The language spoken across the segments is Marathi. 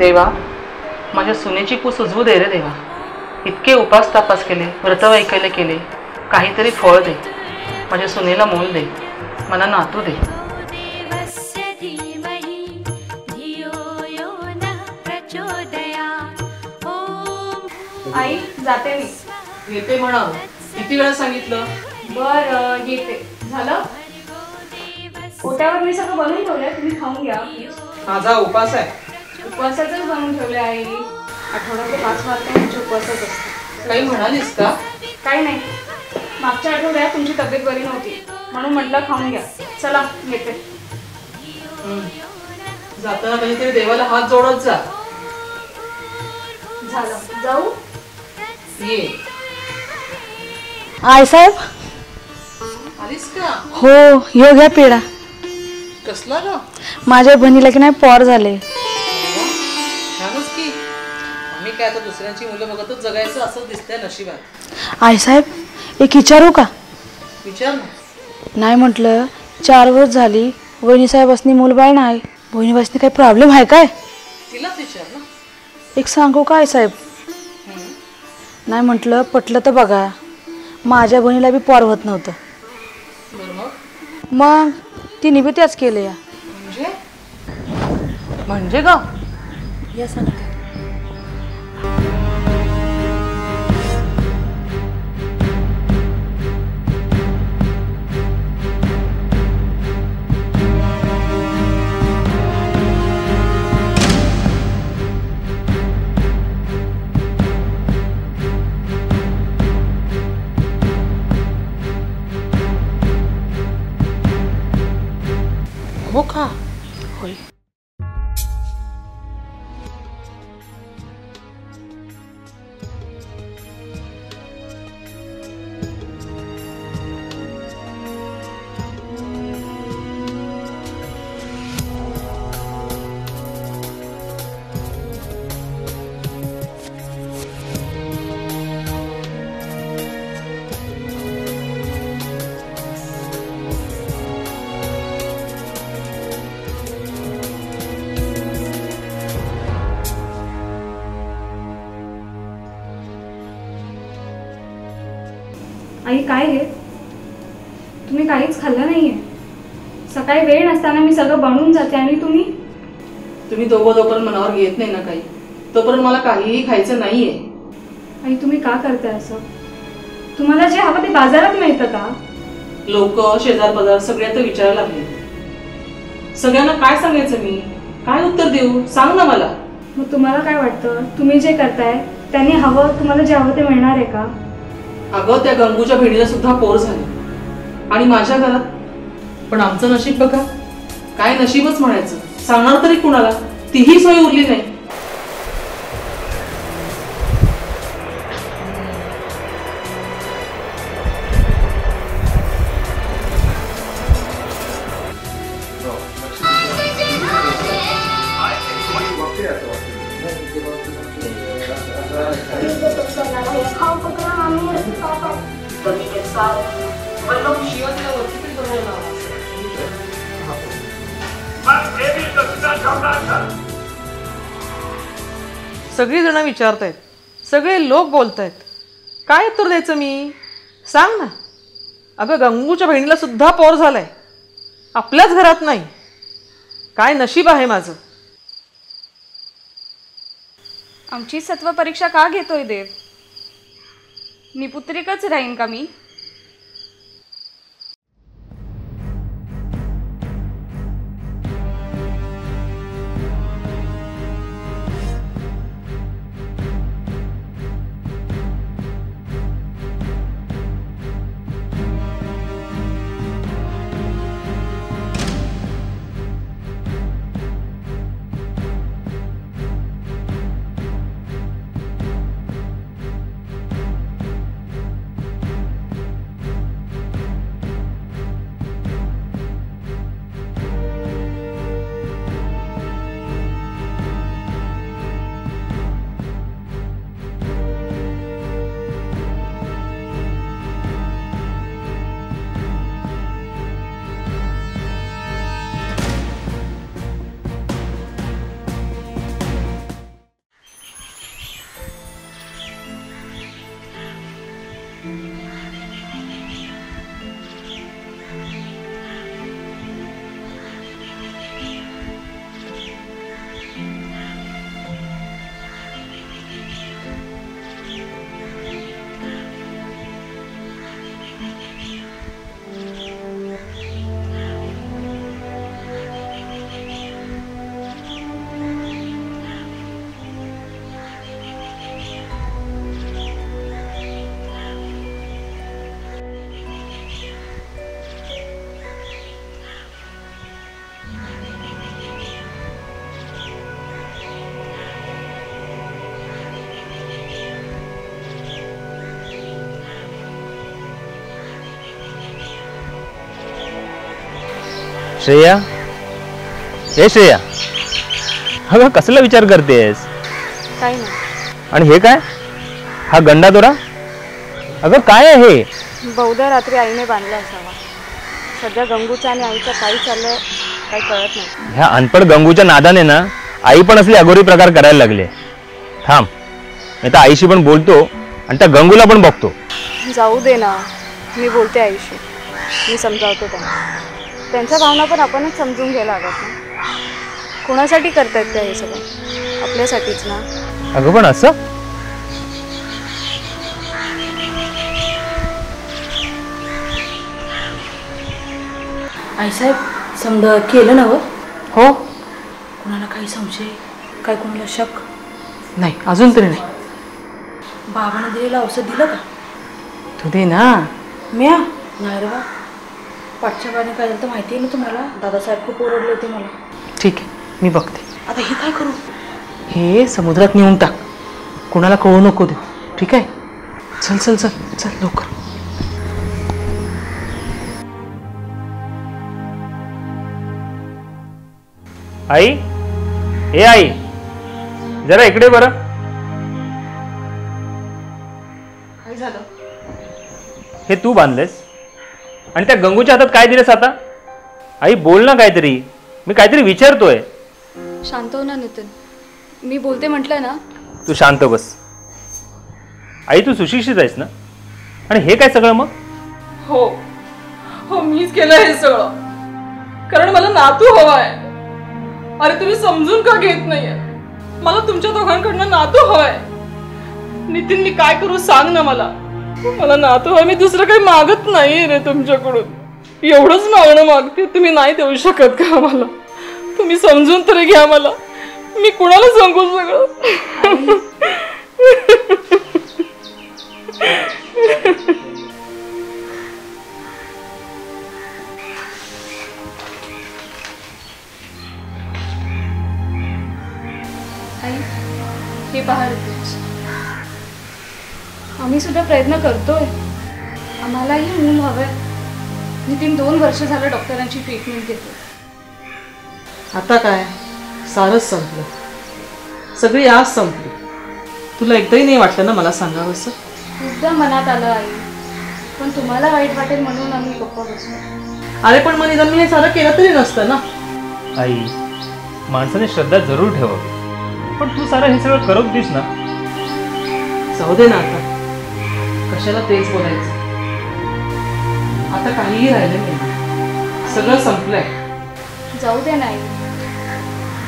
देवा, माझ्या सुनेची कूस उजवू दे रे देवा. इतके उपास तापास केले, व्रत वैकल्य केले, काहीतरी फळ दे. माझ्या सुनेला मूल दे, मला नातू दे. आई जाते मी. येते म्हणा. किती वेळा सांगितलं? बर येते. झालं? पोट्यावर मी सगळं बनवून ठेवलंय, तुम्ही खाऊन घ्या. माझा उपास आहे. उपवासाचंच बनवून ठेवलंय आई. आठवड्याचे 5 वाजता म्हणजे उपवासच असतो. काही म्हणालीस का? काही नाही. मागच्या आठवड्यात तुमची तब्येत बरी नव्हती म्हणून म्हटलं खाऊन घ्या. चला येते. जाताना कधीतरी देवाला हात जोडत जा. झालं. जाऊ? ये. आईसाहेब. आलीस का? हो, ह्यो घ्या पेढा. कसला ग? माझ्या बहिणीला की नाही पॉर झाले. छानच की. आम्ही काय आता दुसऱ्यांची मुलं बघतच जगायचं असं दिसतंय नशिबात. आईसाहेब एक विचारू का? विचार ना. नाही म्हटलं 4 वर्ष झाली वहिनी साहेबांनी मूलबाळ नाही. बहिणीबाईसनी काही प्रॉब्लेम आहे काय? तिलाच विचार ना. एक सांगू का आईसाहेब? नाही म्हटलं पटलं तर बघा. माझ्या बहिणीला बी पॉर होत नव्हतं. मग तिने बी त्याच केलं. या म्हणजे का? या सांगते. हो का? होय. आई काय हे? तुम्ही काहीच खाल्लं नाहीये. सकाळी वेळ नसताना मी सगळं बनवून जाते आणि तुम्ही दोघं जोपर्यंत मनावर घेत नाही ना काही, तोपर्यंत मला काहीही खायचं नाहीये. आई तुम्ही का करताय असं? तुम्हाला जे हवं ते बाजारात मिळतं का? लोक शेजार बाजार सगळे तर विचारायला लागले. सगळ्यांना काय सांगायचं मी? काय उत्तर देऊ? सांग ना मला. मग तुम्हाला काय वाटतं? तुम्ही जे करताय त्यांनी हवं तुम्हाला जे हवं ते मिळणार आहे का? अगं त्या गंगूच्या बहिणीला सुद्धा पोर झाली आणि माझ्या घरात. पण आमचं नशीब बघा. काय नशीबच म्हणायचं. सांगणार तरी कुणाला? तीही सोय उरली नाही. सगळी जण विचारतायत, सगळे लोक बोलतायत. काय उत्तर द्यायचं मी? सांग ना. अगं गंगूच्या बहिणीला सुद्धा पोर झालाय, आपल्याच घरात नाही. काय नशीब आहे माझं. आमची सत्व परीक्षा का घेतोय देव? निपुत्रिकच राहीन का मी? श्रेया, हे श्रेया, अगं कसला विचार करतेस? काही नाही. आणि हे काय? हा गंडा दोरा? अगं काय आहे हे? बहुधा रात्री आईने बांधला असावा. सध्या गंगूचं आणि आईचं काही चाललंय काही कळत नाही. ह्या अनपड गंगूच्या नादाने ना आई पण असली अघोरी प्रकार करायला लागले. थांब, मी तर आईशी पण बोलतो आणि त्या गंगूला पण बघतो. जाऊ दे ना, मी बोलते आईशी. मी समजावतो त्यांना. त्यांच्या भावना पण आपणच समजून घ्यायला लागत ना. कोणासाठी करतायत त्या हे सगळं? आपल्यासाठीच ना. अगं पण असं? आईसाहेब समजा केलं ना हो? हो. कोणाला काही संशय, काय कोणाला शक? नाही, अजून तरी नाही. बाबाने दिलेलं औषध दिलं का? तू दे ना. म्या नाही रे बा. पाठच्या बाने काय झालं तर माहिती आहे ना तुम्हाला? दादासाहेब खूप ओरडले होते मला. ठीक आहे, मी बघते. आता हे काय करू? हे समुद्रात नेऊन टाक. कोणाला कळू नको देऊ. ठीक आहे? चल चल चल चल लवकर. आई, ए आई, जरा इकडे बरं. काय झालं? हे तू बांधलेस आणि त्या गंगूच्या हातात काय दिलेस आता? आई बोल ना काहीतरी, मी काहीतरी विचारतोय. शांत हो ना नितीन. मी बोलते म्हटलं ना. तू शांत बस. आई तू सुशिक्षित आहेस ना? आणि हे काय सगळं मग? हो हो, मीच केलं हे सगळं. कारण मला नातू हवाय. अरे तुम्ही समजून का घेत नाहीये? मला तुमच्या दोघांकडनं नातू हवाय. नितीन, मी काय करू सांग ना मला. मला नातू हवाय. मी दुसरं काही मागत नाही रे तुमच्याकडून. एवढंच मागणं मागते. तुम्ही नाही देऊ शकत का मला? तुम्ही समजून तरी घ्या मला. मी कुणाला सांगू सगळं? हे पहा ऋतुज, आम्ही सुद्धा प्रयत्न करतोय. आम्हालाही मूल हवंय. नितीन 2 वर्ष झालं डॉक्टरांची ट्रीटमेंट घेतो. आता काय? सारंच संपलं. सगळी आज संपली. तुला एकदाही नाही वाटलं ना मला सांगावं असं? खूपदा मनात आलं आई, पण तुम्हाला वाईट वाटेल म्हणून आम्ही गप्पा बसलो. अरे पण मग मी हे सारं केलं तरी नसतं ना. आई, माणसाने श्रद्धा जरूर ठेवावी, पण तू सारं हे सगळं करत दिस ना. जाऊ दे ना आता. कशाला तेच बोलायचं? आता काहीही राहिलं नाही. सगळं संपलंय. जाऊ दे नाही.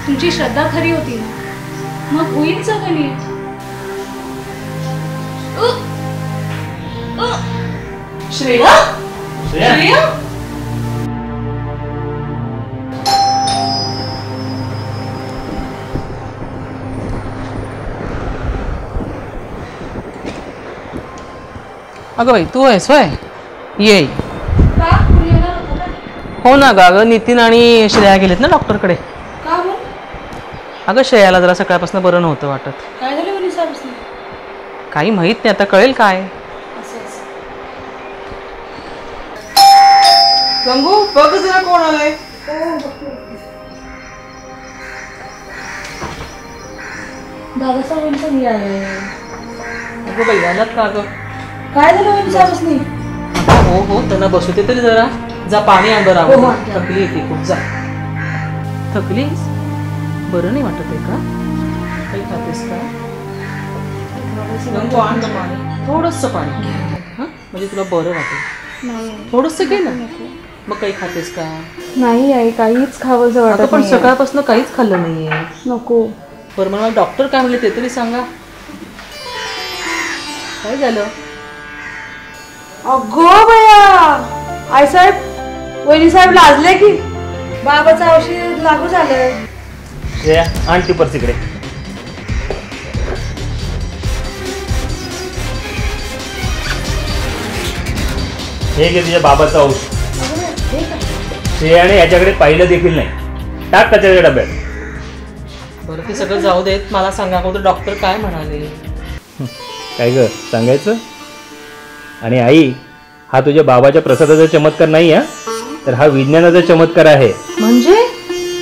तुमची श्रद्धा खरी होती ना, मग होईल सगळं नीट. श्रेया, श्रेया, अगं बाई तू आहेस होय? ये. हो ना ग. अगं नितीन आणि श्रेया गेलेत ना डॉक्टरकडे. का हो? अगं श्रेयाला जरा सकाळपासून बरं नव्हतं वाटत. काय झालं म्हणे साहेब? काही माहित नाही. आता कळेल काय. गंगू बघ जरा कोण आलंय. दादासाहेबांचं मी आहे. अगं बाई आलात का ग? काय झालं म्हणे साहेब? हो हो, त्यांना बसवते तरी जरा. जा पाणी आण बरं. हो, आवडतं. थकली आहे ती खूप. जा. थकलीस? बरं नाही वाटत आहे का? काही खातेस का? गंगू आण गं पाणी. थोडंसं पाणी. हां म्हणजे तुला बरं वाटेल. नाही थोडंसं घे ना. मग काही खातेस का? नाही आई, काहीच खावंसं अगं वाटत पण नाही. सकाळपासून काहीच खाल्लं नाहीये. नको. बरं मला डॉक्टर काय म्हणले ते तरी सांगा. काय झालं? अगो बया, आईसाहेब वहिनी साहेब लाजले की बाबाचं औषध लागू झालं. श्रेया आण ती पर्स इकडे. हे घे तुझ्या बाबाचं औषध. श्रेयाने याच्याकडे पाहिलं देखील नाही. टाक त्याच्या डब्यात. बरं ते सगळं जाऊ देत, मला सांगा अगोदर डॉक्टर काय म्हणाले. काय ग सांगायचं. आणि आई, हा तुझ्या बाबाच्या प्रसादाचा चमत्कार नाही हा, तर हा विज्ञानाचा चमत्कार आहे. म्हणजे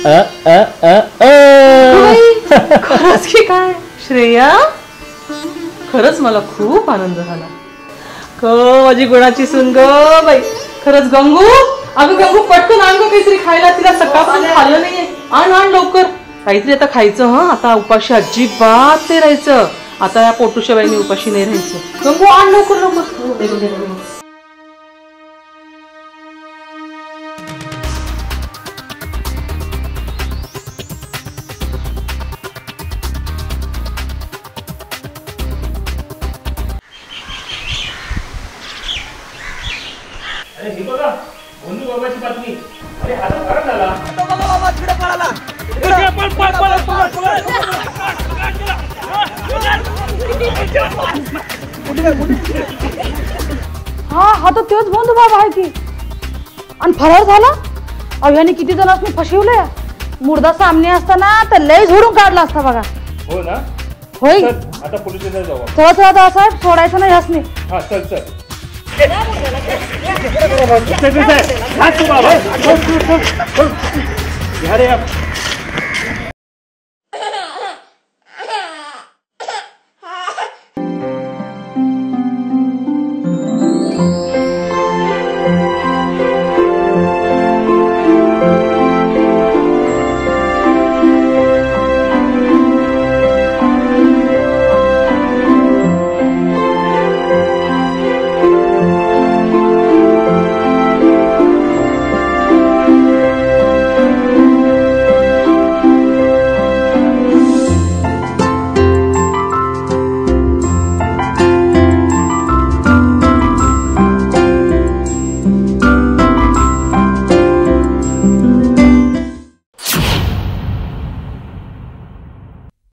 अ अ अ अ खरंच की काय श्रेया? खरंच मला खूप आनंद झाला. माझी गुणाची सून ग बाई. खरंच गंगू, अगं गंगू पटकन आण गं काहीतरी खायला. तिला सकाळपासून खाल्लं नाहीये. आण लवकर काहीतरी आता खायचं. हं आता उपाशी अजिबात नाही राहायचं. आता या पोटूच्या बाईने उपाशी नाही राहायचं. गंगू आण लवकर लवकर. अरे ही बघा गोंधू बाबाची बातमी. अरे हा तर खरं झाला. हा तर तोच बंधू बाबा आहे की. आणि फरार झाला. अहो याने किती जणांनी फसवलंय. मुर्दा सामने असताना तर लय झोडून काढला असता बघा. हो ना. होय. चल आता पोलीस स्टेशनला जाऊ. चला चला आता साहेब सोडायचं नाही ह्यासनी. हा चल चल. चल, चल, चल. हात तू बाबा. घ्या रे.